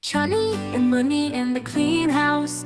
Chunni and Munni in the clean house.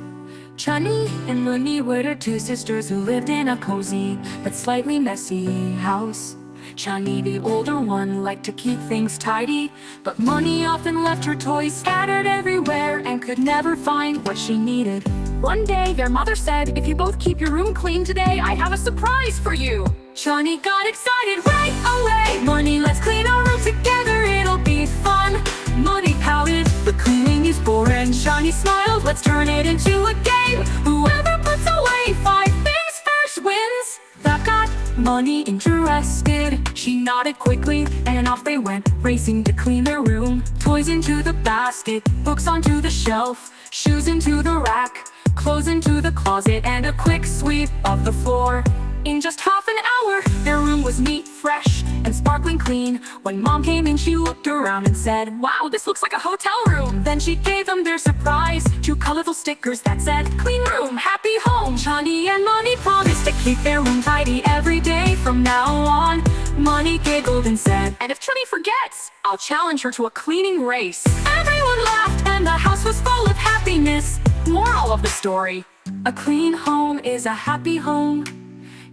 Chunni and Munni were two sisters who lived in a cozy but slightly messy house. Chunni, the older one, liked to keep things tidy, but Munni often left her toys scattered everywhere and could never find what she needed. One day, their mother said, "If you both keep your room clean today, I have a surprise for you." Chunni got excited right away. "Munni, let's clean our room together, it'll be fun." Munni pouted, "The cleaning is boring." Chunni smiled, "Let's turn it into a game. Whoever puts away 5 things first wins." That got Munni interested. She nodded quickly, and off they went, racing to clean their room. Toys into the basket, books onto the shelf, shoes into the rack, clothes into the closet, and a quick sweep of the floor. In just half an hour, their room was neat, fresh, and sparkling clean. When Mom came in, she looked around and said, "Wow, this looks like a hotel room." Then she gave them their surprise, 2 colorful stickers that said, "Clean room, happy home." Chunni and Munni promised to keep their room tidy every day from now on. Munni giggled and said, "And if Chunni forgets, I'll challenge her to a cleaning race." Everyone laughed, and the house was full of happiness. Moral of the story: a clean home is a happy home.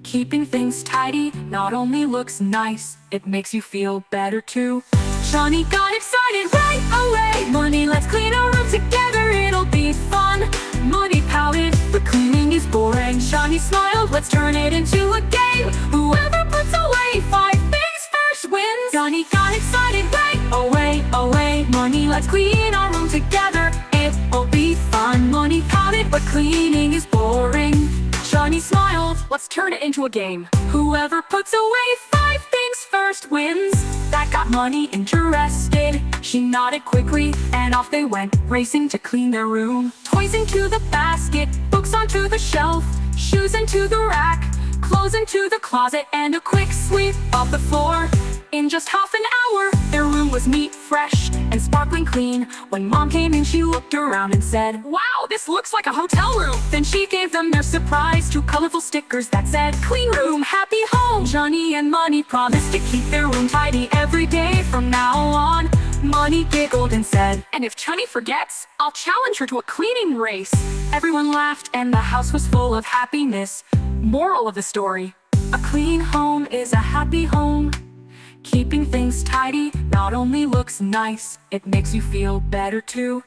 Keeping things tidy not only looks nice, it makes you feel better too. Chunni got excited right away. "Munni, let's clean our room together, it'll be fun." Munni pouted, "The cleaning is boring." Chunni smiled, "Let's turn it into a game. Whoever puts away 5 things first wins." Chunni got excited right away. "Munni, let's clean our room together, it'll be fun." Munni pouted, "But cleaning is boring." Chunni smiled, "Let's turn it into a game. Whoever puts away 5 things first wins." That got Munni interested. She nodded quickly, and off they went, racing to clean their room. Toys into the basket, books onto the shelf, shoes into the rack, clothes into the closet, and a quick sweep of the floor. In just half an hour, their room was neat, fresh, and sparkling clean. When Mom came in, she looked around and said, "Wow, this looks like a hotel room." Then she gave them their surprise, 2 colorful stickers that said, "Clean room, happy home." Chunni and Munni promised to keep their room tidy every day from now on. Munni giggled and said, "And if Chunni forgets, I'll challenge her to a cleaning race." Everyone laughed, and the house was full of happiness. Moral of the story: a clean home is a happy home. Keeping things tidy not only looks nice, it makes you feel better too.